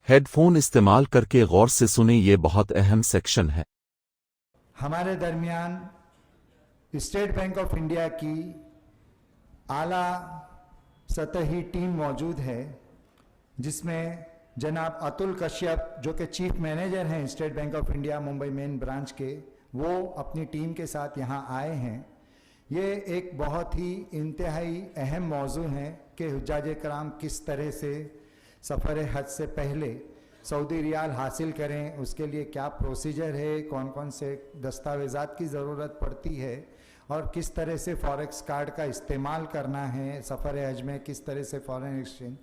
Headphone इस्तेमाल करके गौर से सुने, ये बहुत अहम सेक्शन है। हमारे दरमियान स्टेट बैंक ऑफ इंडिया की आला सतही टीम मौजूद है, जिसमें जनाब अतुल कश्यप जो कि चीफ मैनेजर हैं state bank of India Mumbai main branch के, वो अपनी टीम के साथ यहाँ आए हैं। ये एक बहुत ही इंतहाई अहम मौजू है कि हुज्जाज कराम किस तरह से सफ़र हज से पहले सऊदी रियाल हासिल करें, उसके लिए क्या प्रोसीजर है, कौन कौन से दस्तावेज़ात की ज़रूरत पड़ती है और किस तरह से फॉरेक्स कार्ड का इस्तेमाल करना है, सफ़र हज में किस तरह से फॉरेन एक्सचेंज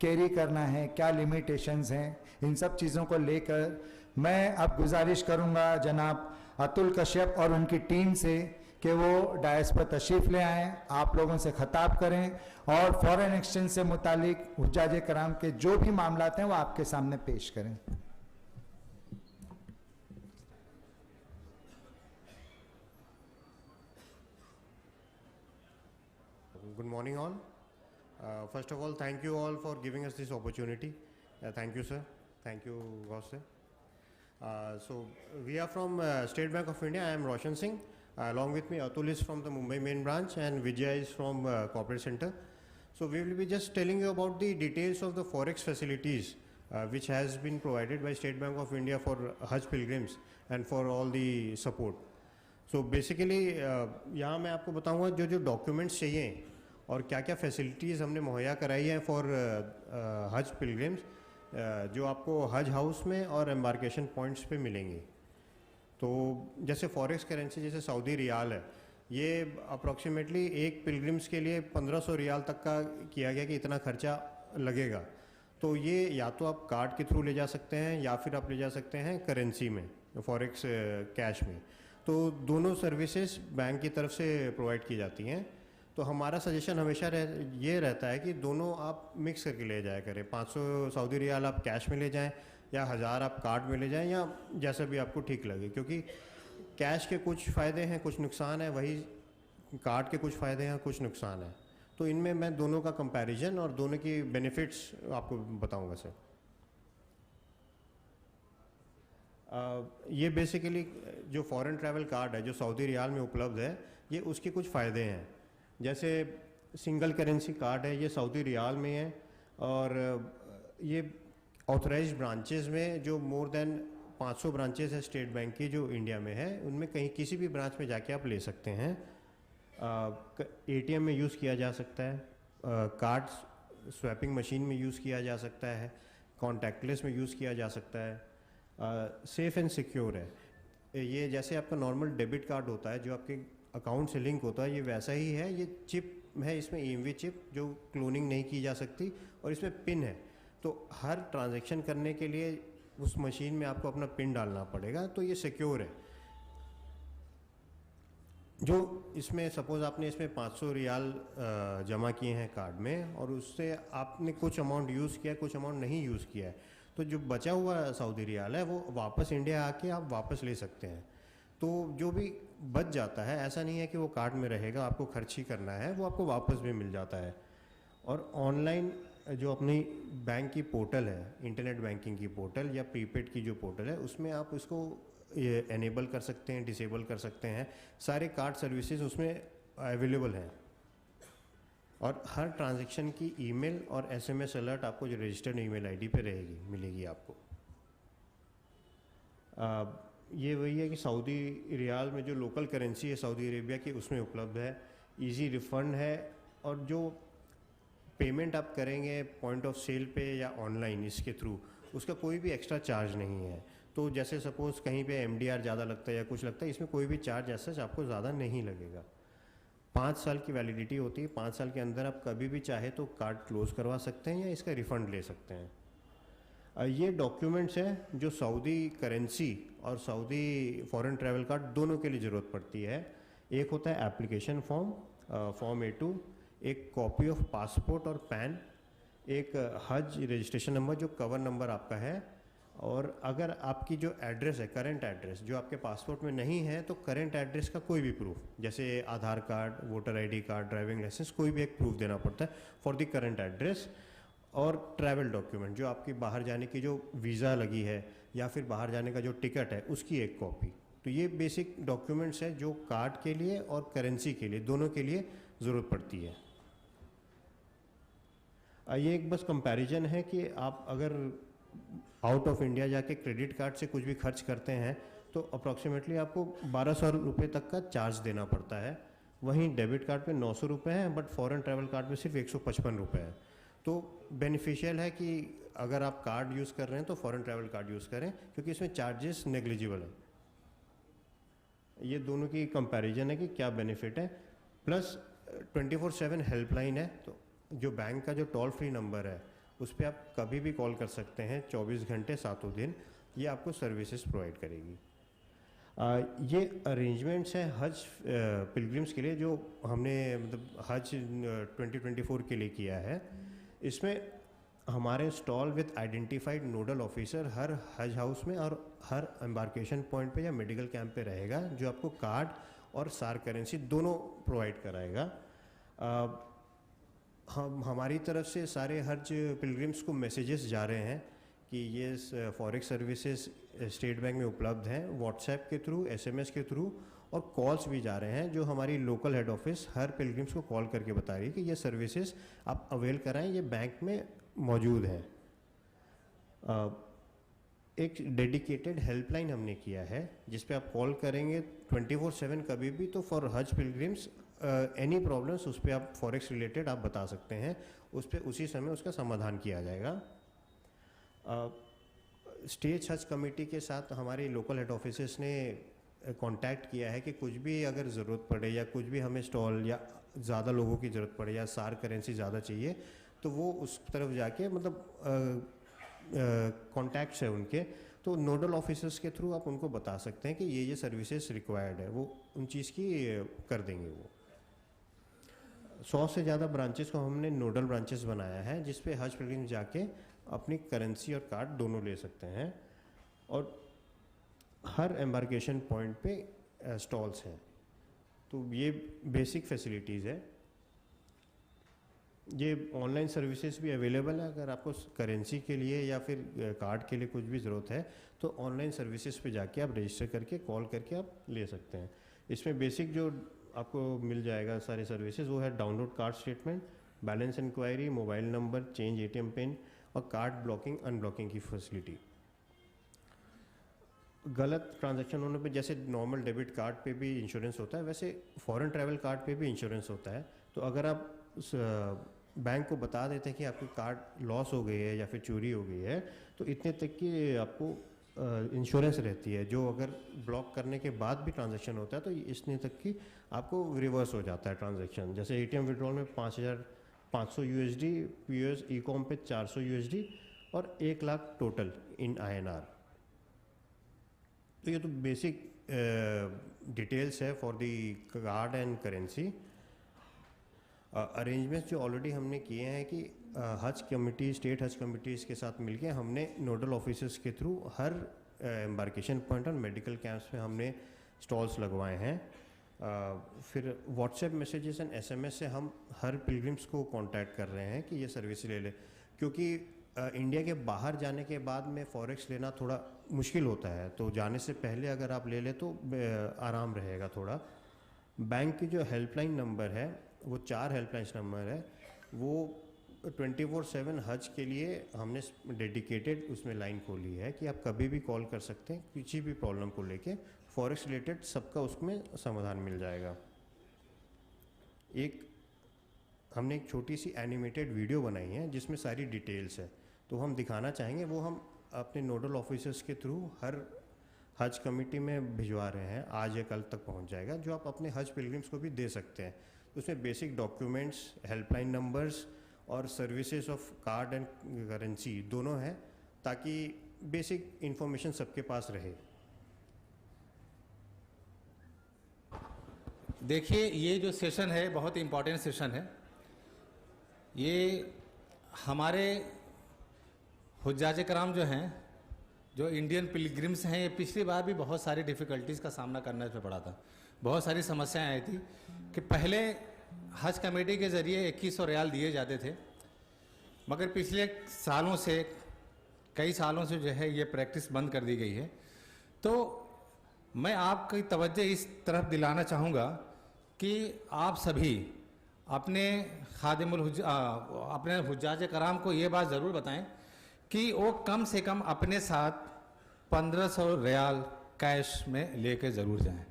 कैरी करना है, क्या लिमिटेशंस हैं, इन सब चीज़ों को लेकर मैं अब गुजारिश करूंगा जनाब अतुल कश्यप और उनकी टीम से कि वो डायस पर तशरीफ़ ले आएँ, आप लोगों से ख़ताब करें और फॉरेन एक्सचेंज से मुतालिक हुज्जाज कराम के जो भी मामलात हैं वो आपके सामने पेश करें। Good morning all. First of all, thank you all for giving us this opportunity. Thank you, sir. Thank you, Gauss sir. So we are from State Bank of India. I am Roshan Singh. Along with me, Atul is from the Mumbai main branch and Vijay is from Corporate Center. So we will be just telling you about the details of the Forex facilities which has been provided by State Bank of India for Hajj pilgrims and for all the support. So basically यहाँ मैं आपको बताऊँगा जो जो documents चाहिए और क्या क्या फैसिलिटीज़ हमने मुहैया कराई है फॉर हज पिलग्रिम्स जो आपको हज हाउस में और एम्बार्केशन पॉइंट्स पे मिलेंगे। तो जैसे फॉरेक्स करेंसी जैसे सऊदी रियाल है, ये अप्रॉक्सीमेटली एक पिलग्रिम्स के लिए 1500 रियाल तक का किया गया कि इतना खर्चा लगेगा। तो ये या तो आप कार्ड के थ्रू ले जा सकते हैं या फिर आप ले जा सकते हैं करेंसी में, फॉरेक्स कैश में। तो दोनों सर्विसेज बैंक की तरफ से प्रोवाइड की जाती हैं। तो हमारा सजेशन हमेशा ये रहता है कि दोनों आप मिक्स करके ले जाया करें। 500 सऊदी रियाल आप कैश में ले जाएं या 1000 आप कार्ड में ले जाएं या जैसा भी आपको ठीक लगे, क्योंकि कैश के कुछ फ़ायदे हैं कुछ नुकसान है, वही कार्ड के कुछ फ़ायदे हैं कुछ नुकसान है। तो इनमें मैं दोनों का कंपैरिजन और दोनों की बेनिफिट्स आपको बताऊंगा सर। ये बेसिकली जो फॉरेन ट्रैवल कार्ड है जो सऊदी रियाल में उपलब्ध है, ये उसके कुछ फ़ायदे हैं। जैसे सिंगल करेंसी कार्ड है, ये सऊदी रियाल में है और ये ऑथराइज्ड ब्रांचेस में जो मोर देन 500 ब्रांचेस है स्टेट बैंक की जो इंडिया में है, उनमें कहीं किसी भी ब्रांच में जाके आप ले सकते हैं। एटीएम में यूज़ किया जा सकता है, कार्ड स्वैपिंग मशीन में यूज़ किया जा सकता है, कॉन्टैक्टलेस में यूज़ किया जा सकता है, सेफ़ एंड सिक्योर है। ये जैसे आपका नॉर्मल डेबिट कार्ड होता है जो आपके अकाउंट से लिंक होता है, ये वैसा ही है। ये चिप है, इसमें EMV चिप जो क्लोनिंग नहीं की जा सकती और इसमें पिन है। तो हर ट्रांजैक्शन करने के लिए उस मशीन में आपको अपना पिन डालना पड़ेगा, तो ये सिक्योर है। जो इसमें सपोज़ आपने इसमें 500 रियाल जमा किए हैं कार्ड में और उससे आपने कुछ अमाउंट यूज़ किया, कुछ अमाउंट नहीं यूज़ किया है, तो जो बचा हुआ सऊदी रियाल है वो वापस इंडिया आके आप वापस ले सकते हैं। तो जो भी बच जाता है, ऐसा नहीं है कि वो कार्ड में रहेगा, आपको खर्च ही करना है, वो आपको वापस भी मिल जाता है। और ऑनलाइन जो अपनी बैंक की पोर्टल है, इंटरनेट बैंकिंग की पोर्टल या प्रीपेड की जो पोर्टल है, उसमें आप उसको एनेबल कर सकते हैं, डिसेबल कर सकते हैं। सारे कार्ड सर्विसेज उसमें अवेलेबल हैं और हर ट्रांजैक्शन की ईमेल और SMS अलर्ट आपको जो रजिस्टर्ड ईमेल आईडी पे रहेगी, मिलेगी आपको। ये वही है कि सऊदी रियाल में जो लोकल करेंसी है सऊदी अरेबिया की, उसमें उपलब्ध है, इजी रिफ़ंड है और जो पेमेंट आप करेंगे पॉइंट ऑफ सेल पे या ऑनलाइन इसके थ्रू, उसका कोई भी एक्स्ट्रा चार्ज नहीं है। तो जैसे सपोज़ कहीं पे MDR ज़्यादा लगता है या कुछ लगता है, इसमें कोई भी चार्ज ऐसा आपको ज़्यादा नहीं लगेगा। 5 साल की वैलिडिटी होती है, 5 साल के अंदर आप कभी भी चाहे तो कार्ड क्लोज़ करवा सकते हैं या इसका रिफ़ंड ले सकते हैं। ये डॉक्यूमेंट्स हैं जो सऊदी करेंसी और सऊदी फॉरेन ट्रैवल कार्ड दोनों के लिए ज़रूरत पड़ती है। एक होता है एप्लीकेशन फॉर्म, फॉर्म A2, एक कॉपी ऑफ पासपोर्ट और पैन, एक हज रजिस्ट्रेशन नंबर जो कवर नंबर आपका है, और अगर आपकी जो एड्रेस है, करंट एड्रेस जो आपके पासपोर्ट में नहीं है, तो करंट एड्रेस का कोई भी प्रूफ, जैसे Aadhaar card, voter ID card, driving licence, कोई भी एक प्रूफ देना पड़ता है फॉर द करंट एड्रेस। और ट्रैवल डॉक्यूमेंट, जो आपकी बाहर जाने की जो वीज़ा लगी है या फिर बाहर जाने का जो टिकट है उसकी एक कॉपी। तो ये बेसिक डॉक्यूमेंट्स है जो कार्ड के लिए और करेंसी के लिए दोनों के लिए ज़रूरत पड़ती है। ये एक बस कंपैरिजन है कि आप अगर आउट ऑफ इंडिया जाके क्रेडिट कार्ड से कुछ भी खर्च करते हैं तो अप्रॉक्सीमेटली आपको 1200 रुपये तक का चार्ज देना पड़ता है। वहीं डेबिट कार्ड पे 900 रुपये हैं, बट फॉरेन ट्रैवल कार्ड पे सिर्फ 155 रुपये है। तो बेनिफिशियल है कि अगर आप कार्ड यूज़ कर रहे हैं तो फॉरेन ट्रैवल कार्ड यूज़ करें, क्योंकि इसमें चार्जेस नेग्लिजिबल है। ये दोनों की कंपैरिजन है कि क्या बेनिफिट है। प्लस 24/7 हेल्पलाइन है, तो जो बैंक का जो टोल फ्री नंबर है उस पर आप कभी भी कॉल कर सकते हैं 24 घंटे 7 दिन। ये आपको सर्विसेज प्रोवाइड करेगी। ये अरेंजमेंट्स हैं हज पिलग्रिम्स के लिए जो हमने मतलब हज 2024 के लिए किया है। इसमें हमारे stall with identified nodal officer हर हज हाउस में और हर एम्बार्केशन पॉइंट पे या मेडिकल कैंप पे रहेगा, जो आपको कार्ड और सार करेंसी दोनों प्रोवाइड कराएगा। हम हमारी तरफ से सारे हज पिलग्रिम्स को मैसेजेस जा रहे हैं कि ये फॉरेक्स सर्विसेज स्टेट बैंक में उपलब्ध हैं, व्हाट्सएप के थ्रू, एसएमएस के थ्रू, और कॉल्स भी जा रहे हैं जो हमारी लोकल हेड ऑफिस हर पिलग्रिम्स को कॉल करके बता रही है कि ये सर्विसेज आप अवेल कराएं, ये बैंक में मौजूद हैं। एक डेडिकेटेड हेल्पलाइन हमने किया है जिस पे आप कॉल करेंगे 24/7 कभी भी, तो फॉर हज पिलग्रिम्स एनी प्रॉब्लम्स उस पर आप फॉरेक्स रिलेटेड आप बता सकते हैं, उस पर उसी समय उसका समाधान किया जाएगा। स्टेट हज कमेटी के साथ हमारे लोकल हेड ऑफिसेस ने कांटेक्ट किया है कि कुछ भी अगर ज़रूरत पड़े या कुछ भी हमें स्टॉल या ज़्यादा लोगों की ज़रूरत पड़े या सार करेंसी ज़्यादा चाहिए तो वो उस तरफ जाके मतलब कॉन्टैक्ट्स है उनके, तो नोडल ऑफिसर्स के थ्रू आप उनको बता सकते हैं कि ये सर्विसेज रिक्वायर्ड है, वो उन चीज़ की कर देंगे। वो 100 से ज़्यादा ब्रांचेस को हमने नोडल ब्रांचेस बनाया है जिस पे हज पिलग्रिम जाके अपनी करेंसी और कार्ड दोनों ले सकते हैं, और हर एम्बार्केशन पॉइंट पे स्टॉल्स हैं। तो ये बेसिक फैसिलिटीज़ है। ये ऑनलाइन सर्विसेज भी अवेलेबल है, अगर आपको करेंसी के लिए या फिर कार्ड के लिए कुछ भी ज़रूरत है तो ऑनलाइन सर्विसेज पे जाके आप रजिस्टर करके कॉल करके आप ले सकते हैं। इसमें बेसिक जो आपको मिल जाएगा सारे सर्विसेज वो है download card statement, balance inquiry, mobile number, change ATM pin और कार्ड ब्लॉकिंग अनब्लॉकिंग की फैसिलिटी। गलत ट्रांजैक्शन होने पे जैसे नॉर्मल डेबिट कार्ड पे भी इंश्योरेंस होता है, वैसे फॉरेन ट्रैवल कार्ड पे भी इंश्योरेंस होता है। तो अगर आप बैंक को बता देते हैं कि आपकी कार्ड लॉस हो गई है या फिर चोरी हो गई है तो इतने तक की आपको इंश्योरेंस रहती है, जो अगर ब्लॉक करने के बाद भी ट्रांजैक्शन होता है तो इतने तक की आपको रिवर्स हो जाता है ट्रांजैक्शन। जैसे एटीएम विड्रॉल में 5500 USD, पीओएस ई कॉम पे 400 USD और 1 लाख टोटल इन INR। तो ये तो बेसिक डिटेल्स है for the card and currency. Arrangements जो ऑलरेडी हमने किए हैं कि हज कमिटी, स्टेट हज कमिटीज़ के साथ मिलके हमने नोडल ऑफिसर्स के थ्रू हर एम्बार्केशन पॉइंट और मेडिकल कैंप्स में हमने स्टॉल्स लगवाए हैं। फिर व्हाट्सएप मैसेजेस एंड एसएमएस से हम हर पिलग्रिम्स को कांटेक्ट कर रहे हैं कि ये सर्विस ले ले, क्योंकि इंडिया के बाहर जाने के बाद में फॉरेक्स लेना थोड़ा मुश्किल होता है, तो जाने से पहले अगर आप ले लें तो आराम रहेगा थोड़ा। बैंक की जो हेल्पलाइन नंबर है वो 4 हेल्पलाइन नंबर है, वो 24/7 हज के लिए हमने डेडिकेटेड उसमें लाइन खोली है कि आप कभी भी कॉल कर सकते हैं किसी भी प्रॉब्लम को लेके, फॉरेक्स रिलेटेड सबका उसमें समाधान मिल जाएगा। हमने एक छोटी सी एनिमेटेड वीडियो बनाई है जिसमें सारी डिटेल्स है, तो हम दिखाना चाहेंगे, वो हम अपने नोडल ऑफिसर्स के थ्रू हर हज कमेटी में भिजवा रहे हैं, आज या कल तक पहुंच जाएगा, जो आप अपने हज पिलग्रिम्स को भी दे सकते हैं। उसमें बेसिक डॉक्यूमेंट्स, हेल्पलाइन नंबर्स और services of card and currency दोनों हैं, ताकि बेसिक इंफॉर्मेशन सबके पास रहे। देखिए, ये जो सेशन है बहुत इम्पॉर्टेंट सेशन है। ये हमारे हुज्जाज कराम जो हैं, जो इंडियन पिलग्रिम्स हैं, ये पिछली बार भी बहुत सारी डिफ़िकल्टीज़ का सामना करने पे पड़ा था। बहुत सारी समस्याएं आई थी कि पहले हज कमेटी के ज़रिए 2100 रियाल दिए जाते थे, मगर पिछले सालों से, कई सालों से जो है ये प्रैक्टिस बंद कर दी गई है। तो मैं आपकी तवज्जो इस तरफ दिलाना चाहूँगा कि आप सभी अपने अपने हुज्जाज कराम को ये बात ज़रूर बताएं कि वो कम से कम अपने साथ 1500 रियाल कैश में लेके ज़रूर जाएं।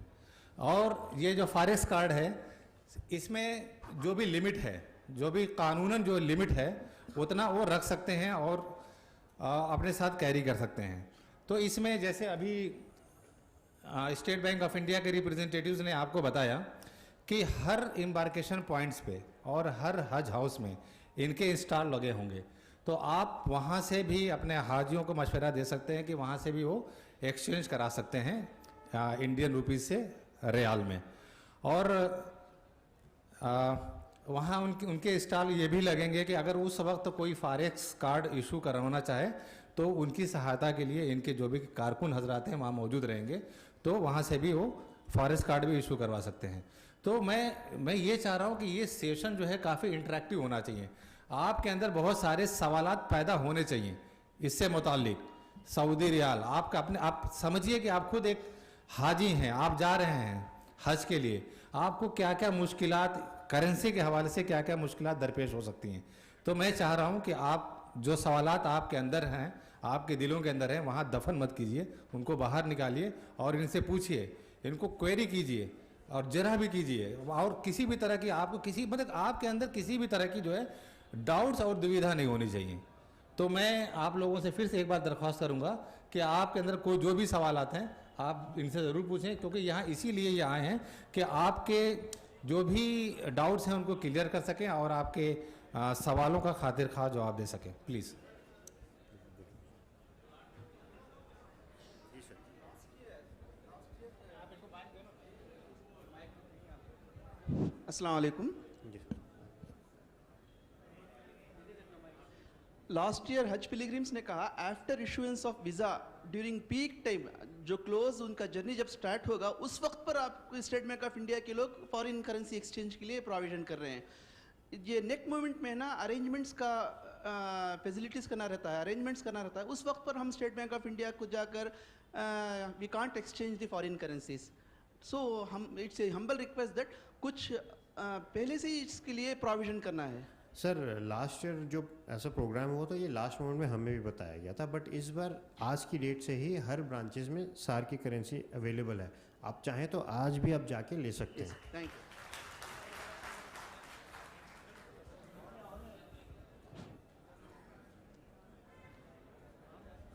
और ये जो फॉरेक्स कार्ड है, इसमें जो भी लिमिट है, जो भी कानूनन जो लिमिट है, उतना वो रख सकते हैं और अपने साथ कैरी कर सकते हैं। तो इसमें जैसे अभी स्टेट बैंक ऑफ इंडिया के रिप्रेजेंटेटिव्स ने आपको बताया कि हर एम्बार्केशन पॉइंट्स पे और हर हज हाउस में इनके इंस्टॉल लगे होंगे। तो आप वहाँ से भी अपने हाजियों को मशवरा दे सकते हैं कि वहाँ से भी वो एक्सचेंज करा सकते हैं इंडियन रुपीज़ से रियाल में। और वहाँ उनके स्टॉल ये भी लगेंगे कि अगर उस वक्त कोई फॉरेक्स कार्ड इशू करवाना चाहे तो उनकी सहायता के लिए इनके जो भी कारकुन हजरात हैं वहाँ मौजूद रहेंगे, तो वहाँ से भी वो फॉरेक्स कार्ड भी इशू करवा सकते हैं। तो मैं ये चाह रहा हूँ कि ये सेशन जो है काफ़ी इंटरेक्टिव होना चाहिए। आपके अंदर बहुत सारे सवालात पैदा होने चाहिए इससे मुताल्लिक। सऊदी रियाल आपका अपने, आप समझिए कि आप खुद एक हाजी हैं, आप जा रहे हैं हज के लिए, आपको क्या क्या मुश्किलात, करेंसी के हवाले से क्या क्या मुश्किलात दरपेश हो सकती हैं। तो मैं चाह रहा हूँ कि आप जो सवालात आपके अंदर हैं, आपके दिलों के अंदर हैं, वहाँ दफन मत कीजिए, उनको बाहर निकालिए और इनसे पूछिए, इनको क्वेरी कीजिए और जरा भी कीजिए। और किसी भी तरह की आपको किसी मतलब आपके अंदर किसी भी तरह की जो है डाउट्स और दुविधा नहीं होनी चाहिए। तो मैं आप लोगों से फिर से एक बार दरख्वास्त करूंगा कि आपके अंदर कोई जो भी सवालात हैं आप इनसे ज़रूर पूछें, क्योंकि यहाँ इसीलिए ये आए हैं कि आपके जो भी डाउट्स हैं उनको क्लियर कर सकें और आपके सवालों का खातिर खा जवाब दे सकें। प्लीज़। अस्सलाम वालेकुम। लास्ट ईयर हज पिलग्रिम्स ने कहा after issuance of visa during peak time, जो क्लोज उनका जर्नी जब स्टार्ट होगा उस वक्त पर आपको स्टेट बैंक ऑफ इंडिया के लोग फॉरेन करेंसी एक्सचेंज के लिए प्रोविजन कर रहे हैं। ये नेक मोमेंट में ना अरेंजमेंट्स का फैसिलिटीज़ करना रहता है, अरेंजमेंट्स करना रहता है, उस वक्त पर हम स्टेट बैंक ऑफ इंडिया को जाकर we can't exchange the foreign currencies. So हम it's a humble request that कुछ पहले से ही इसके लिए प्रोविजन करना है। सर लास्ट ईयर जो ऐसा प्रोग्राम हुआ तो ये लास्ट मोमेंट में हमें भी बताया गया था, बट इस बार आज की डेट से ही हर ब्रांचेस में सार की करेंसी अवेलेबल है। आप चाहें तो आज भी आप जाके ले सकते हैं। Thank you.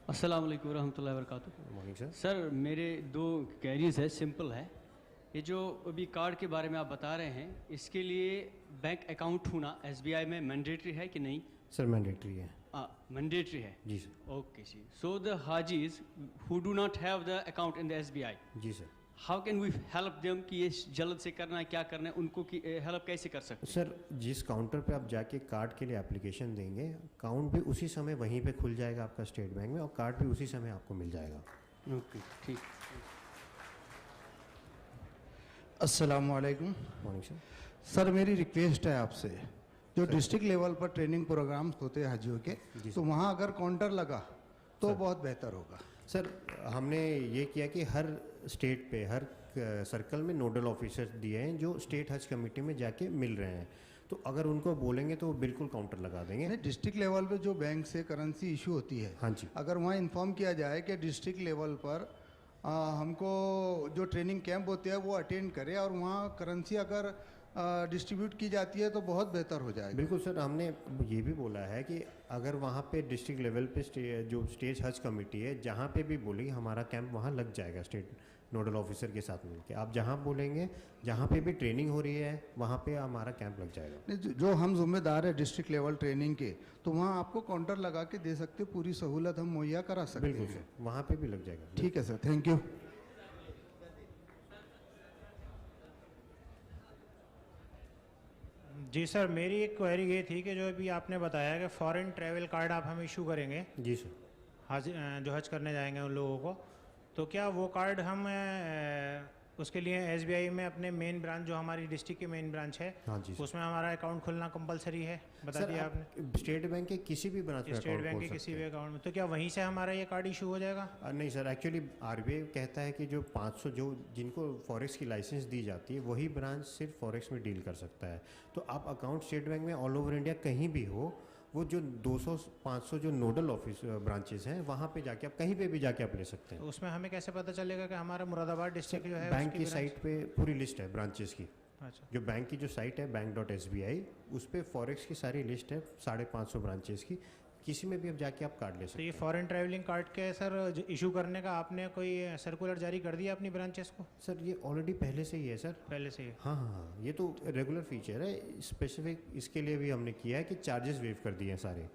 अस्सलाम वालेकुम रहमतुल्लाहि व बरकातुहू। Morning sir. सर मेरे दो क्वेरीज है, सिंपल है। ये जो अभी कार्ड के बारे में आप बता रहे हैं, इसके लिए बैंक अकाउंट होना एसबीआई में मैंडेटरी है कि नहीं? सर मैंडेटरी है। मैंडेटरी है ji sir. Okay ji. So the हाजीज who do not have the account in the SBI, ji sir. How can we help them कि ये जल्द से करना है, क्या करना है, उनको की हेल्प कैसे कर सकते हैं? सर जिस काउंटर पे आप जाके कार्ड के लिए एप्लीकेशन देंगे, अकाउंट भी उसी समय वहीं पे खुल जाएगा आपका स्टेट बैंक में, और कार्ड भी उसी समय आपको मिल जाएगा। ओके ठीक। अस्सलाम वालेकुम। Morning sir. सर मेरी रिक्वेस्ट है आपसे, जो डिस्ट्रिक्ट लेवल पर ट्रेनिंग प्रोग्राम्स होते हैं हाजियों के, तो वहाँ अगर काउंटर लगा तो बहुत बेहतर होगा। सर हमने ये किया कि हर स्टेट पे हर सर्कल में नोडल ऑफिसर्स दिए हैं जो स्टेट हज कमेटी में जाके मिल रहे हैं, तो अगर उनको बोलेंगे तो वो बिल्कुल काउंटर लगा देंगे। नहीं, डिस्ट्रिक्ट लेवल पे जो बैंक से करेंसी इशू होती है, हाँ जी। अगर वहाँ इन्फॉर्म किया जाए कि डिस्ट्रिक्ट लेवल पर हमको जो ट्रेनिंग कैंप होते हैं वो अटेंड करें और वहाँ करेंसी अगर डिस्ट्रीब्यूट की जाती है तो बहुत बेहतर हो जाएगा। बिल्कुल सर, हमने ये भी बोला है कि अगर वहाँ पे डिस्ट्रिक्ट लेवल पे जो स्टेट हज कमेटी है जहाँ पे भी बोलेगी हमारा कैंप वहाँ लग जाएगा स्टेट नोडल ऑफिसर के साथ मिलकर। आप जहाँ बोलेंगे, जहाँ पे भी ट्रेनिंग हो रही है वहाँ पे हमारा कैंप लग जाएगा। नहीं, जो हम जिम्मेदार है डिस्ट्रिक्ट लेवल ट्रेनिंग के, तो वहाँ आपको काउंटर लगा के दे सकते, पूरी सहूलत हम मुहैया करा सकते हैं। बिल्कुल सर, वहाँ पे भी लग जाएगा। ठीक है सर, थैंक यू। जी सर, मेरी एक क्वेरी ये थी कि जो अभी आपने बताया कि फॉरेन ट्रैवल कार्ड आप हम इशू करेंगे जी सर। हज जो हज करने जाएंगे उन लोगों को, तो क्या वो कार्ड हम उसके लिए एसबीआई में अपने मेन ब्रांच, जो हमारी डिस्ट्रिक्ट की मेन ब्रांच है, हाँ जी सर। उसमें हमारा अकाउंट खुलना कंपलसरी है, बता सर, दिया आप आपने। स्टेट बैंक के किसी भी ब्रांच में स्टेट अकाउंट बैंक खोल के किसी सकते भी हैं। अकाउंट में, तो क्या वहीं से हमारा ये कार्ड इशू हो जाएगा? नहीं सर, एक्चुअली आरबीआई कहता है कि जो 500 जो जिनको फॉरेक्स की लाइसेंस दी जाती है वही ब्रांच सिर्फ फॉरेक्स में डील कर सकता है। तो आप अकाउंट स्टेट बैंक में ऑल ओवर इंडिया कहीं भी हो, वो जो 200-500 जो नोडल ऑफिस ब्रांचेस हैं वहाँ पे जाके आप कहीं पे भी जाके आप ले सकते तो हैं। उसमें हमें कैसे पता चलेगा कि हमारा मुरादाबाद डिस्ट्रिक्ट जो है बैंक उसकी की branch- साइट पे पूरी लिस्ट है ब्रांचेस की। अच्छा, जो बैंक की जो साइट है bank.sbi, उस पे फॉरेक्स की सारी लिस्ट है 550 ब्रांचेस की। किसी में भी अब जाके आप कार्ड ले तो सकते ये हैं। फॉरेन ट्रैवलिंग कार्ड के सर इशू करने का आपने कोई सर्कुलर जारी कर दिया अपनी ब्रांचेस को सर ये ऑलरेडी पहले से ही है सर। पहले से ही? हाँ हाँ हाँ, ये तो रेगुलर फीचर है। स्पेसिफिक इसके लिए भी हमने किया है कि चार्जेस वेव कर दिए हैं सारे।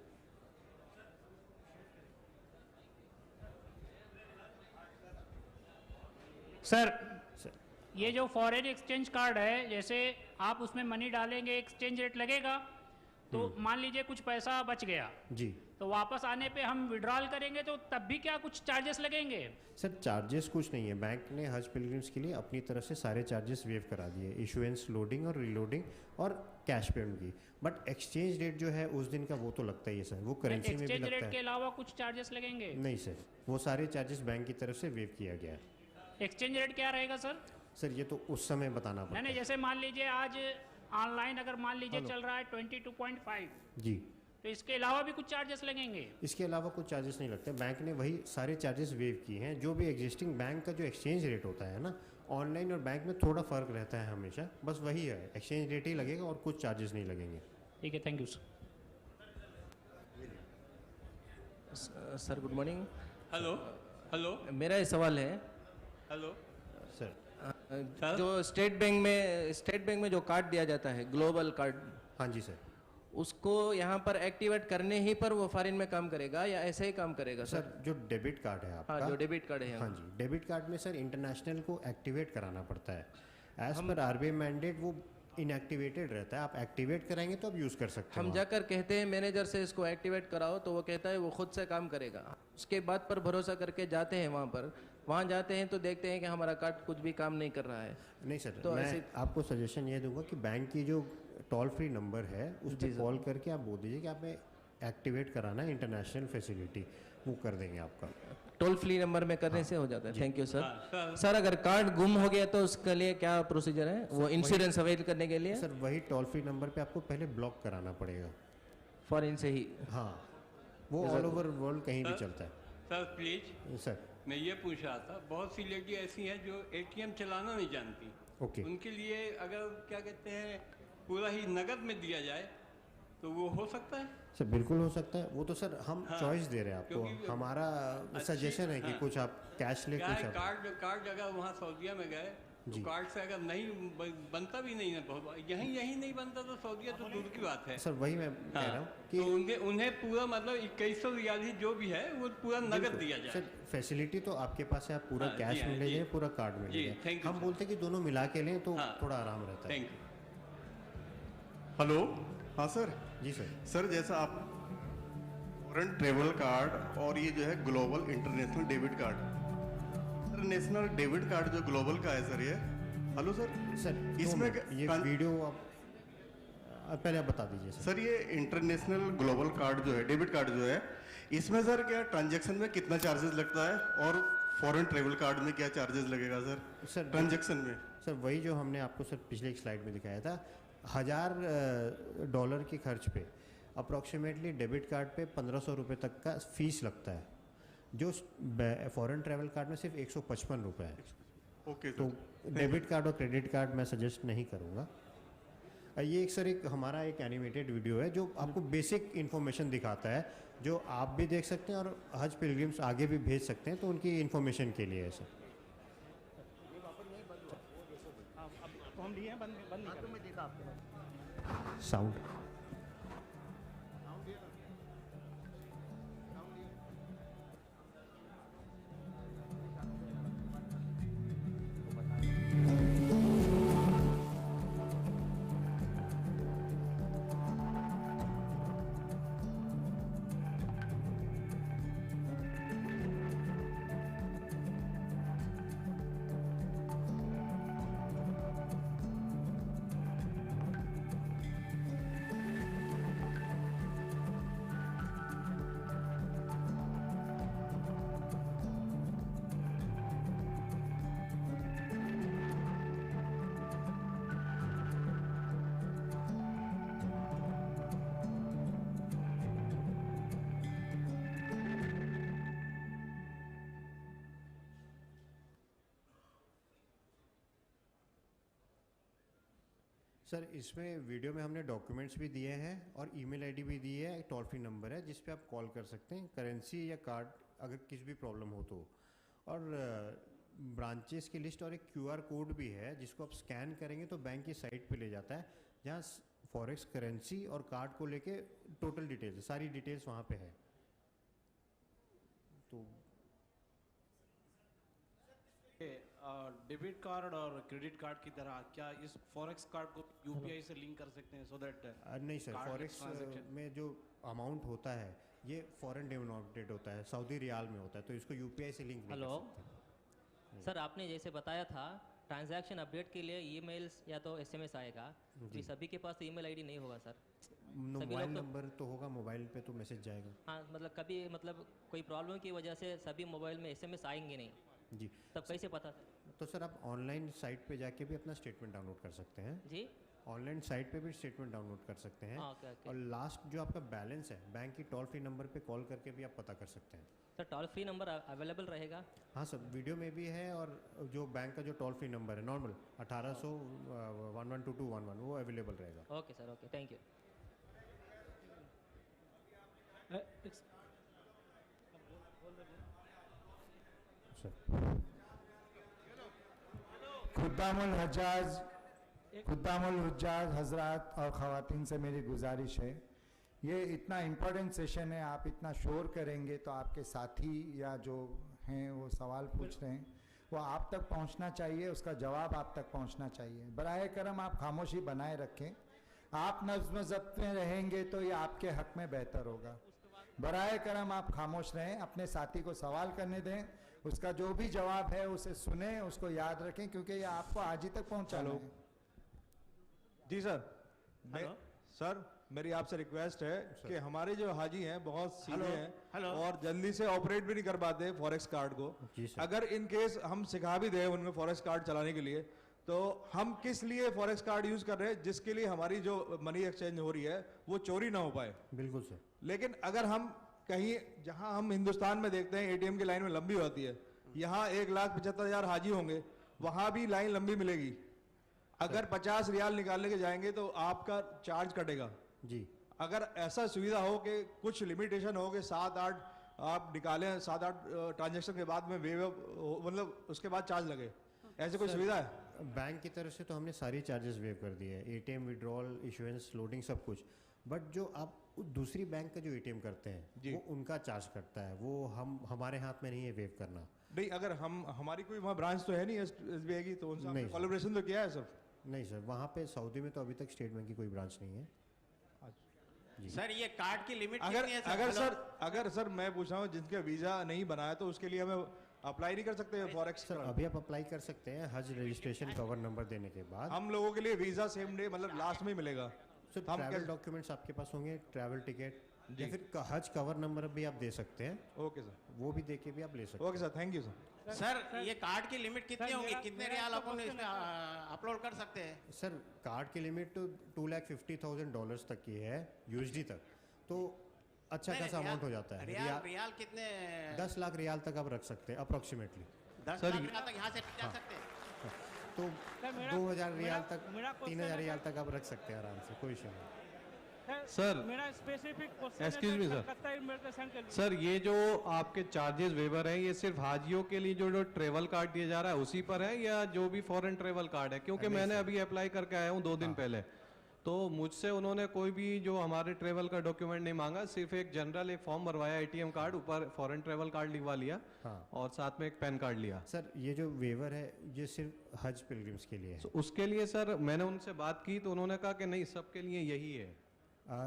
सर, ये जो फॉरेन एक्सचेंज कार्ड है, जैसे आप उसमें मनी डालेंगे, एक्सचेंज रेट लगेगा, तो मान लीजिए कुछ पैसा बच गया, जी तो वापस आने पे हम विड्रॉल करेंगे तो तब भी क्या कुछ चार्जेस लगेंगे? सर, चार्जेस कुछ नहीं है। बैंक ने हज पिलग्रिम्स के लिए अपनी तरफ से सारे चार्जेस वेव करा दिए, इशुएंस, लोडिंग और रीलोडिंग और कैश पेमेंट की। बट एक्सचेंज रेट जो है उस दिन का वो तो लगता ही है सर, वो करेंसी में भी एक्सचेंज लगता रेट के है। अलावा कुछ चार्जेस लगेंगे? नहीं सर, वो सारे चार्जेस बैंक की तरफ से वेव किया गया है। एक्सचेंज रेट क्या रहेगा सर? सर ये तो उस समय बताना नहीं पड़ता नहीं, है। जैसे मान लीजिए आज ऑनलाइन अगर मान लीजिए चल रहा है 22.5, जी, तो इसके अलावा भी कुछ चार्जेस लगेंगे? इसके अलावा कुछ चार्जेस नहीं लगते। बैंक ने वही सारे चार्जेस वेव किए हैं। जो भी एग्जिस्टिंग बैंक का जो एक्सचेंज रेट होता है ना, ऑनलाइन और बैंक में थोड़ा फ़र्क रहता है हमेशा, बस वही है, एक्सचेंज रेट ही लगेगा और कुछ चार्जेस नहीं लगेंगे। ठीक है, thank you sir. Sir good morning. Hello hello मेरा ये सवाल है, हेलो सर जो स्टेट बैंक में जो कार्ड दिया जाता है, ग्लोबल कार्ड, हाँ जी सर। उसको यहाँ पर एक्टिवेट करने ही पर वो फॉरेन में काम करेगा या ऐसे ही काम करेगा सर? सर जो डेबिट कार्ड है आपका, हाँ, जो डेबिट कार्ड है, हाँ जी, डेबिट कार्ड में सर इंटरनेशनल को एक्टिवेट कराना पड़ता है। एज पर आरबीआई मैंडेट वो इनएक्टिवेटेड रहता है। आप एक्टिवेट कराएंगे तो आप यूज़ कर सकते हैं। हम जाकर कहते हैं मैनेजर से इसको एक्टिवेट कराओ, तो वो कहता है वो खुद से काम करेगा। उसके बाद पर भरोसा करके जाते हैं वहाँ जाते हैं तो देखते हैं कि हमारा कार्ड कुछ भी काम नहीं कर रहा है। नहीं सर, तो मैं ऐसे- आपको सजेशन ये दूंगा कि बैंक की जो टोल फ्री नंबर है उस पर कॉल करके आप बोल दीजिए कि आपने एक्टिवेट कराना है इंटरनेशनल फैसिलिटी, वो कर देंगे आपका। टोल फ्री नंबर में करने से हो जाता है। Thank you sir. Sir sir अगर कार्ड गुम हो गया तो उसके लिए क्या प्रोसीजर है, वो इंश्योरेंस अवेल करने के लिए? सर वही टोल फ्री नंबर पे आपको पहले ब्लॉक कराना पड़ेगा। फॉरेन से ही? हाँ, वो ऑल ओवर वर्ल्ड कहीं भी चलता है। सर प्लीज, सर मैं ये पूछ रहा था, बहुत सी लेडी ऐसी हैं जो एटीएम चलाना नहीं जानती, ओके, उनके लिए अगर क्या कहते हैं पूरा ही नगद में दिया जाए तो वो हो सकता है? सर बिल्कुल हो सकता है। वो तो सर हम हाँ, चॉइस दे रहे हैं आपको, क्योंकि हमारा सजेशन है कि हाँ। कुछ आप कैश ले, क्या कुछ है, आप कार्ड अगर वहाँ सऊदीया में गए जी। तो कार्ड से अगर नहीं बनता भी नहीं है, बहुत यहीं नहीं बनता तो सऊदीया तो दूर की बात है। सर वही मैं कह रहा हूँ कि तो उन्हें पूरा मतलब 2100 रियाल ही जो भी है वो पूरा नगद दिया जाए। सर फैसिलिटी तो आपके पास है, आप पूरा हाँ, कैश जी, हाँ, में ले जी। जाए, पूरा कार्ड में ले जी, जाए। thank you, हम sir। बोलते हैं कि दोनों मिला के लें तो हाँ। थोड़ा आराम रहता है। Thank you. हेलो, हाँ सर। जी सर। सर जैसा आप फॉरेन ट्रेवल कार्ड और ये जो है global international debit card, international debit card जो ग्लोबल का है सर, ये हेलो सर, सर इसमें ये वीडियो आप पहले आप बता दीजिए सर। सर ये इंटरनेशनल ग्लोबल कार्ड जो है, डेबिट कार्ड जो है, इसमें सर क्या ट्रांजैक्शन में कितना चार्जेस लगता है और फॉरेन ट्रेवल कार्ड में क्या चार्जेस लगेगा सर सर ट्रांजैक्शन में? सर वही जो हमने आपको सर पिछले एक स्लाइड में दिखाया था, $1000 के खर्च पे अप्रॉक्सीमेटली डेबिट कार्ड पे 1500 रुपये तक का फीस लगता है, जो फॉरेन ट्रैवल कार्ड में सिर्फ 155 रुपये है। ओके तो सर, डेबिट कार्ड और क्रेडिट कार्ड मैं सजेस्ट नहीं करूँगा। ये एक सर एक हमारा एक एनिमेटेड वीडियो है जो आपको बेसिक इन्फॉर्मेशन दिखाता है, जो आप भी देख सकते हैं और हज पिलग्रिम्स आगे भी भेज सकते हैं, तो उनकी इन्फॉर्मेशन के लिए है सर। साउंड सर इसमें वीडियो में हमने डॉक्यूमेंट्स भी दिए हैं और ईमेल आईडी भी दी है, एक टोल फ्री नंबर है जिस पे आप कॉल कर सकते हैं करेंसी या कार्ड अगर किसी भी प्रॉब्लम हो तो। और ब्रांचेस की लिस्ट और एक QR कोड भी है जिसको आप स्कैन करेंगे तो बैंक की साइट पे ले जाता है, जहाँ फॉरेक्स करेंसी और कार्ड को लेके टोटल डिटेल्स, सारी डिटेल्स वहाँ पे है। तो डेबिट कार्ड और क्रेडिट कार्ड की तरह क्या इस फॉरेक्स कार्ड को यूपीआई से लिंक कर सकते हैं सो दैट नहीं सर, फॉरेक्स में जो अमाउंट होता है ये फॉरेन डिनोमिनेटेड होता है, सऊदी रियाल में होता है, तो इसको यूपीआई से लिंक नहीं कर सकते। सर आपने जैसे बताया था ट्रांजैक्शन अपडेट के लिए ईमेल्स या तो SMS आएगा, जी सभी के पास ईमेल आईडी नहीं होगा सर। मोबाइल नंबर तो होगा, मोबाइल पे तो मैसेज जाएगा। हाँ मतलब कभी मतलब कोई प्रॉब्लम की वजह से सभी मोबाइल में SMS आएंगे नहीं जी, तब कैसे पता? तो सर आप ऑनलाइन साइट पे जाके भी अपना स्टेटमेंट डाउनलोड कर सकते हैं जी, ऑनलाइन साइट पे भी स्टेटमेंट डाउनलोड कर सकते हैं। और लास्ट जो आपका बैलेंस है बैंक की टोल फ्री नंबर पे कॉल करके भी आप पता कर सकते हैं। Sir toll free number available रहेगा? हाँ सर, वीडियो में भी है और जो बैंक का जो टोल फ्री नंबर है नॉर्मल 1800 112211 वो अवेलेबल रहेगा। Okay sir, okay, thank you. खुद्दामुल हुज्जाज हजरात और ख़वातीन से मेरी गुजारिश है, ये इतना इम्पोर्टेंट सेशन है, आप इतना शोर करेंगे तो आपके साथी या जो हैं वो सवाल पूछ रहे हैं वो आप तक पहुंचना चाहिए, उसका जवाब आप तक पहुंचना चाहिए। बराए करम आप खामोशी बनाए रखें, आप नज़्म ज़ब्त में रहेंगे तो ये आपके हक में बेहतर होगा। बराए करम आप खामोश रहें, अपने साथी को सवाल करने दें, उसका जो भी जवाब है उसे सुने, उसको याद रखें क्योंकि ये आपको आज ही तक पहुंचाना है। जी सर, सर मेरी आपसे रिक्वेस्ट है कि हमारे जो हाजी हैं बहुत सीधे हैं और जल्दी से ऑपरेट भी नहीं कर पाते फॉरेक्स कार्ड को। अगर इन केस हम सिखा भी दें उनमें फॉरेक्स कार्ड चलाने के लिए, तो हम किस लिए फॉरेक्स कार्ड यूज कर रहे हैं? जिसके लिए हमारी जो मनी एक्सचेंज हो रही है वो चोरी ना हो पाए। बिल्कुल सर। लेकिन अगर हम कहीं, जहां हम हिंदुस्तान में देखते हैं ATM की लाइन में लंबी होती है, यहाँ 1,75,000 हाजी होंगे, वहां भी लाइन लंबी मिलेगी। अगर 50 रियाल निकालने के जाएंगे तो आपका चार्ज कटेगा जी। अगर ऐसा सुविधा हो कि कुछ लिमिटेशन हो कि 7-8 आप निकालें, 7-8 ट्रांजेक्शन के बाद में वेव मतलब उसके बाद चार्ज लगे, ऐसे कोई सुविधा है? बैंक की तरफ से तो हमने सारी चार्जेस वेव कर दिए हैं, ATM विड्रॉल, इशुएंस, लोडिंग, सब कुछ। बट जो आप दूसरी बैंक का जो ATM करते हैं वो उनका चार्ज करता है, वो हमारे हाथ में नहीं है वेव करना। नहीं, अगर हमारी कोई वहाँ ब्रांच तो है नहीं SBI की, तो उनसे कोलैबोरेशन तो किया है सर? नहीं सर, वहाँ पे सऊदी में तो अभी तक स्टेट बैंक की कोई ब्रांच नहीं है। सर ये कार्ड की लिमिट कितनी है सर? अगर सर मैं पूछ रहा हूँ जिनके वीजा नहीं बनाया तो उसके लिए हमें अप्लाई नहीं कर सकते फॉरेक्स? सर अभी आप अप्लाई कर सकते हैं हज रजिस्ट्रेशन कवर नंबर देने के बाद। हम लोगों के लिए वीजा सेम डे मतलब लास्ट में ही मिलेगा? सर ट्रैवल डॉक्यूमेंट्स आपके पास होंगे, ट्रैवल टिकट या फिर हज कवर नंबर भी आप दे सकते हैं। ओके सर, वो भी देके भी आप ले सकते हैं। Okay sir, thank you sir. Sir ये कार्ड की लिमिट कितनी होगी, कितने रियाल अपन इसमें अपलोड कर सकते हैं? सर कार्ड की लिमिट तो $250,000 तक की है, USD तक, तो अच्छा खासा अमाउंट हो जाता है। रियाल कितने? 10 लाख रियाल तक आप रख सकते हैं अप्रोक्सीमेटली। 10 लाख रियाल तक यहाँ से जा सकते हैं? तो 2,000 रियाल तक, 3,000 रियाल तक आप रख सकते हैं आराम से, कोई इशू नहीं। सर मेरा specific question, excuse me sir, ये जो आपके चार्जेस वेवर हैं ये सिर्फ हाजियों के लिए जो ट्रेवल कार्ड दिया जा रहा है उसी पर है या जो भी फॉरेन ट्रेवल कार्ड है? क्योंकि मैंने अभी अप्लाई करके आया हूँ 2 दिन पहले, तो मुझसे उन्होंने कोई भी जो हमारे ट्रेवल का डॉक्यूमेंट नहीं मांगा, सिर्फ एक जनरल एक फॉर्म भरवाया, ATM कार्ड, ऊपर फॉरेन ट्रेवल कार्ड लिखवा लिया और साथ में एक पैन कार्ड लिया। सर ये जो वेवर है ये सिर्फ हज पिलग्रिम्स के लिए है। उसके लिए सर मैंने उनसे बात की तो उन्होंने कहा कि नहीं, सबके लिए यही है।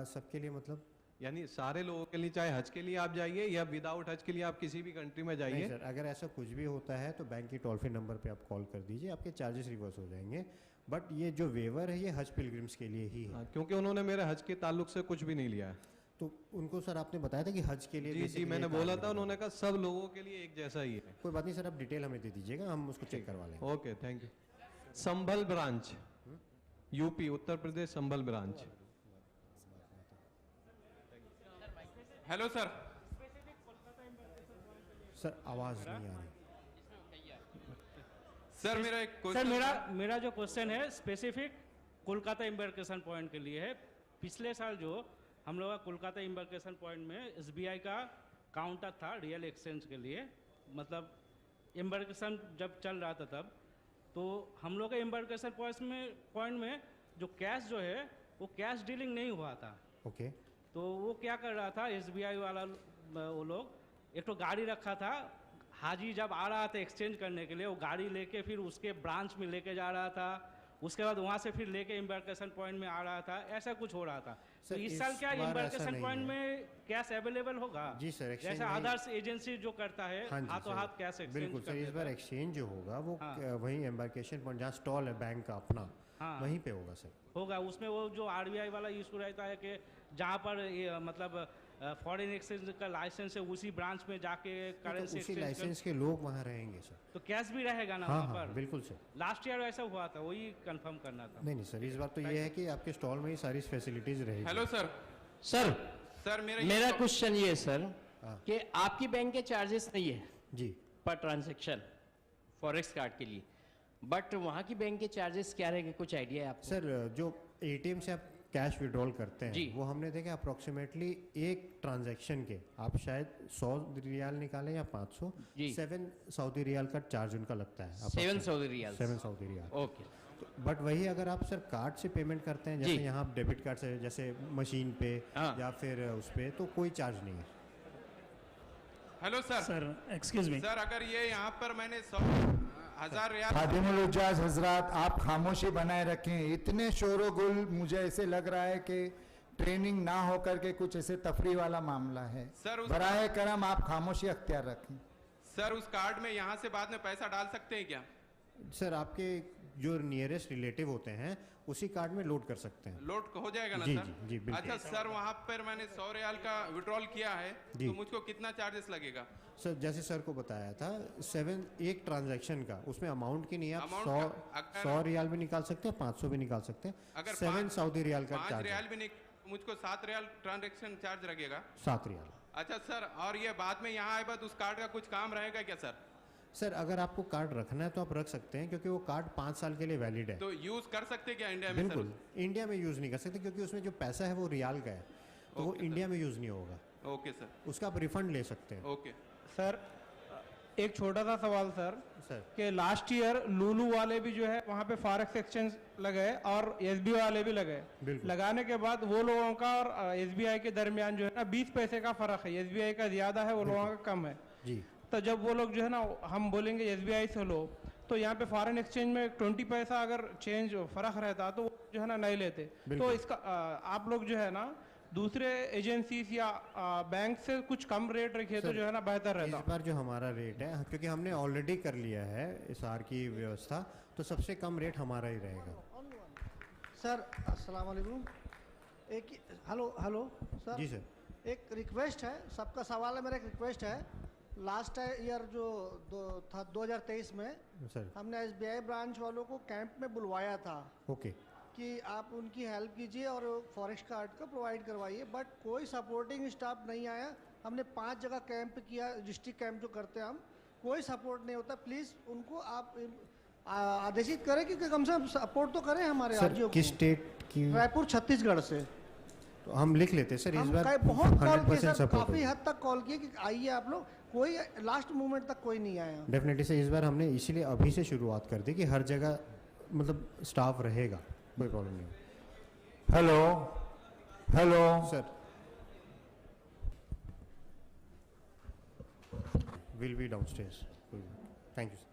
सबके लिए मतलब? यानी सारे लोगों के लिए, चाहे हज के लिए आप जाइए या विदाउट हज के लिए आप किसी भी कंट्री में जाइए। नहीं सर, अगर ऐसा कुछ भी होता है तो बैंक की टोल फ्री नंबर पे आप कॉल कर दीजिए, आपके चार्जेस रिवर्स हो जाएंगे। बट ये जो वेवर है ये हज पिलग्रिम्स के लिए ही है। क्योंकि उन्होंने मेरे हज के ताल्लुक से कुछ भी नहीं लिया है। तो उनको सर आपने बताया था कि हज के लिए? जी मैंने बोला था, उन्होंने कहा सब लोगों के लिए एक जैसा ही है। कोई बात नहीं सर, आप डिटेल हमें दे दीजिएगा, हम उसको चेक करवा लेंगे। Okay, thank you. Sambhal branch, UP Uttar Pradesh, Sambhal branch. Hello sir. Sir आवाज नहीं आ रही सर। मेरा जो क्वेश्चन है स्पेसिफिक कोलकाता एम्बार्केशन पॉइंट के लिए है। पिछले साल जो हम लोग का कोलकाता एम्बार्केशन पॉइंट में SBI का काउंटर था रियल एक्सचेंज के लिए, मतलब एम्बार्केशन जब चल रहा था तब, तो हम लोग के एम्बार्केशन पॉइंट में जो कैश जो है वो कैश डीलिंग नहीं हुआ था। ओके। तो वो क्या कर रहा था SBI वाला, वो लोग एक तो गाड़ी रखा था, हाजी जब आ रहा था एक्सचेंज करने के लिए वो गाड़ी लेके फिर उसके ब्रांच में लेके जा रहा था, उसके बाद वहाँ से फिर लेके एम्बार्केशन पॉइंट में आ रहा था, ऐसा कुछ हो रहा था। तो इस साल क्या एम्बार्केशन पॉइंट में कैश अवेलेबल होगा? जी सर, जैसे अदर्स एजेंसी जो करता है हाथों हाथ कैश एक्सचेंज। बिल्कुल सर, इस बार एक्सचेंज जो होगा वो वहीं एम्बार्केशन पॉइंट जहाँ स्टॉल है बैंक का अपना, वहीं पे होगा सर। होगा उसमें वो जो RBI वाला इशू रहता है कि जहाँ पर मतलब फॉरेन एक्सचेंज का लाइसेंस है उसी ब्रांच में जाके करेंसी उसी लाइसेंस के लोग वहाँ रहेंगे सर, तो कैश भी रहेगा ना हाँ, वहाँ पर? बिल्कुल सर। लास्ट ईयर ऐसा हुआ था, वही कंफर्म करना था। नहीं सर, इस बार तो ये है कि आपके स्टॉल में ही सारी फैसिलिटीज रहेगी। Hello sir. सर मेरा क्वेश्चन ये है सर कि आपकी बैंक के चार्जेस नहीं है जी पर ट्रांजैक्शन फॉरेक्स कार्ड के लिए, बट वहाँ की बैंक के चार्जेस क्या रहेंगे, कुछ आइडिया है आपको? सर जो ATM से आप कैश विड्रॉल करते हैं जी। वो हमने देखा अप्रोक्सीमेटली एक ट्रांजैक्शन के आप शायद 100 रियाल निकालें या 500, 7 सऊदी रियाल का चार्ज उनका लगता है। 7 Saudi riyal. 7 Saudi riyal. Okay. But वही अगर आप सर कार्ड से पेमेंट करते हैं, जैसे यहाँ आप डेबिट कार्ड से, जैसे मशीन पे या फिर उस पे, तो कोई चार्ज नहीं है। Hello sir. Sir excuse me sir, अगर ये यहाँ पर मैंने 1,000 रियाल खादिमुल उज्जाज हजरात, आप खामोशी बनाए रखें। इतने शोरगुल, मुझे ऐसे लग रहा है कि ट्रेनिंग ना होकर के कुछ ऐसे तफरी वाला मामला है। सर बराए करम आप खामोशी अख्तियार रखें। सर उस कार्ड में यहाँ से बाद में पैसा डाल सकते हैं क्या? सर आपके जो नियरेस्ट रिलेटिव होते हैं उसी कार्ड में लोड कर सकते हैं। लोड हो जाएगा ना जी, सर? जी, जी, बिल्कुल। अच्छा सर, वहाँ पर मैंने 100 रियाल का विड्रॉल किया है तो मुझको कितना चार्जेस लगेगा? सर जैसे सर को बताया था, 7 एक ट्रांजैक्शन का, उसमें अमाउंट की नहीं, आप 100 रियाल भी निकाल सकते हैं, 500 भी निकाल सकते हैं। अगर 7 सऊदी रियाल का 5 चार्ज रियाल भी मुझको 7 रियाल ट्रांजैक्शन चार्ज लगेगा? 7 रियाल। अच्छा सर, और ये बाद में यहाँ आए बाद उस कार्ड का कुछ काम रहेगा क्या सर? सर अगर आपको कार्ड रखना है तो आप रख सकते हैं, क्योंकि वो कार्ड 5 साल के लिए वैलिड है। तो यूज कर सकते क्या इंडिया में? बिल्कुल, इंडिया में यूज नहीं कर सकते क्योंकि उसमें जो पैसा है वो रियाल का है, तो वो इंडिया में यूज नहीं होगा। Okay sir. उसका आप रिफंड ले सकते हैं। ओके सर, एक छोटा सा सवाल सर कि लास्ट ईयर लूलू वाले भी जो है वहाँ पे फॉरेक्स एक्सचेंज लगे और SBI वाले भी लगे। लगाने के बाद वो लोगों का और SBI के दरमियान जो है ना 20 पैसे का फर्क है, SBI का ज्यादा है, वो लोगों का कम है जी। तो जब वो लोग जो है ना, हम बोलेंगे SBI से लो, तो यहाँ पे फॉरेन एक्सचेंज में 20 पैसा अगर चेंज फर्क रहता तो वो जो है ना नहीं लेते। तो इसका आप लोग जो है ना दूसरे एजेंसीज या बैंक से कुछ कम रेट रखिए तो जो है ना बेहतर रहता। इस बार जो हमारा रेट है, क्योंकि हमने ऑलरेडी कर लिया है इसार की व्यवस्था, तो सबसे कम रेट हमारा ही रहेगा। सर अस्सलाम वालेकुम। Hello sir. जी सर। एक रिक्वेस्ट है, सबका सवाल है, मेरा एक रिक्वेस्ट है। लास्ट ईयर जो था 2023 में सर, हमने SBI ब्रांच वालों को कैंप में बुलवाया था। ओके। कि आप उनकी हेल्प कीजिए और फॉरेक्स कार्ड का प्रोवाइड करवाइए, बट कोई सपोर्टिंग स्टाफ नहीं आया। हमने 5 जगह कैंप किया, डिस्ट्रिक्ट कैंप जो करते हैं हम, कोई सपोर्ट नहीं होता। प्लीज़ उनको आप आदेशित करें कि कम से कम सपोर्ट तो करें हमारे राज्यों को। किस स्टेट की? रायपुर छत्तीसगढ़ से। तो हम लिख लेते सर, इस बार बहुत कॉल किए सर, 100% काफ़ी हद तक कॉल किए कि आइए आप लोग, कोई लास्ट मोमेंट तक कोई नहीं आया। डेफिनेटली सर, इस बार हमने इसीलिए अभी से शुरुआत कर दी कि हर जगह मतलब स्टाफ रहेगा, कोई प्रॉब्लम नहीं। Hello sir, will be downstairs. Thank you sir.